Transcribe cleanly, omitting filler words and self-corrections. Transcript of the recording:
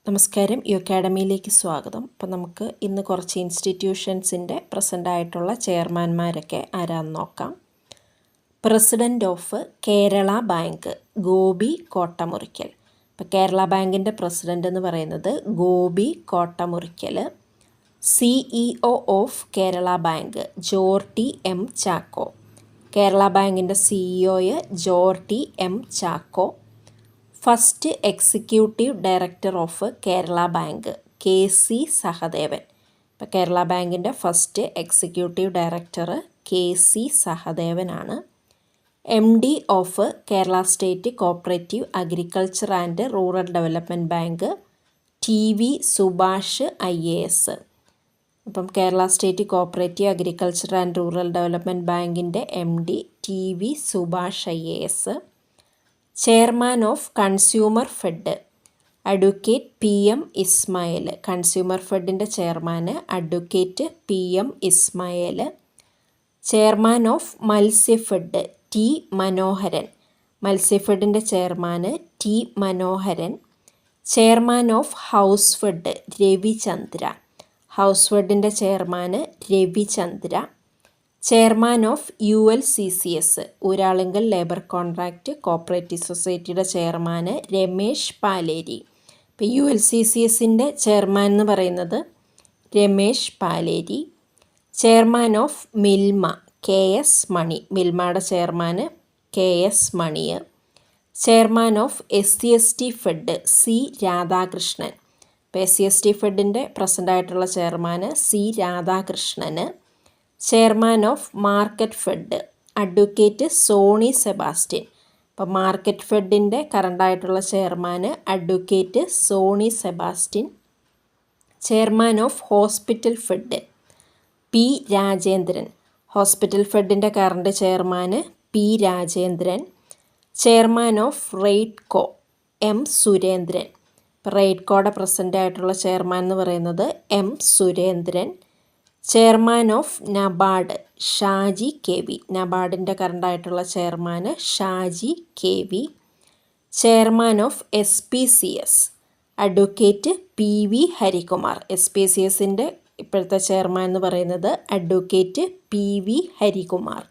നമസ്കാരം, യു അക്കാഡമിയിലേക്ക് സ്വാഗതം. അപ്പോൾ നമുക്ക് ഇന്ന് കുറച്ച് ഇൻസ്റ്റിറ്റ്യൂഷൻസിൻ്റെ പ്രസൻ്റ് ആയിട്ടുള്ള ചെയർമാൻമാരൊക്കെ ആരാന്ന് നോക്കാം. President of Kerala bank Gopi Kottamurickal. ഇപ്പോൾ കേരള ബാങ്കിൻ്റെ പ്രസിഡൻ്റ് എന്ന് പറയുന്നത് Gopi Kottamurickal. CEO of Kerala bank Jorty M Chacko. Kerala ബാങ്കിൻ്റെ CEO Jorty M Chacko. First executive director of Kerala bank KC Sahadevan. ഇപ്പോൾ കേരള ബാങ്കിൻ്റെ first executive director KC സഹദേവനാണ്. MD of Kerala state cooperative agriculture and rural development bank TV Subhash IAS. അപ്പം Kerala state cooperative agriculture and rural development ബാങ്കിൻ്റെ MD TV Subhash IAS. Chairman of consumer fed advocate PM Ismail. Consumer ഫെഡിൻ്റെ chairman advocate PM Ismail. Chairman of Matsyafed T Manoharan. മത്സ്യഫെഡിൻ്റെ chairman T Manoharan. Chairman of house fed Ravichandra. House ഫെഡിൻ്റെ chairman Ravichandra. Chairman of ULCCS Uralungal labour contract cooperative സൊസൈറ്റിയുടെ chairman Ramesh Paleri. ഇപ്പോൾ ULCCSൻ്റെ chairman എന്ന് പറയുന്നത് Ramesh Paleri. Chairman of Milma KS Mani. മിൽമയുടെ chairman KS Mani. Chairman of SC/ST fed C Radhakrishnan. ഇപ്പോൾ SC/ST ഫെഡിൻ്റെ present ആയിട്ടുള്ള ചെയർമാൻ C രാധാകൃഷ്ണന്. Chairman of market fed advocate Soni Sebastian. അപ്പോൾ മാർക്കറ്റ് ഫെഡിൻ്റെ കറണ്ടായിട്ടുള്ള chairman advocate Soni Sebastian. Chairman of hospital fed P Rajendran. Hospital ഫെഡിൻ്റെ current chairman P Rajendran. Chairman of Raidco M Surendran. ഇപ്പോൾ റെയ്ഡ്കോയുടെ present ആയിട്ടുള്ള ചെയർമാൻ എന്ന് പറയുന്നത് M Surendran. Chairman of NABARD Shaji KV. നബാർഡിൻ്റെ കറണ്ടായിട്ടുള്ള chairman Shaji KV. Chairman of SPCS advocate PV Harikumar. SPCSൻ്റെ ഇപ്പോഴത്തെ ചെയർമാൻ എന്ന് പറയുന്നത് അഡ്വക്കേറ്റ് PV ഹരികുമാർ.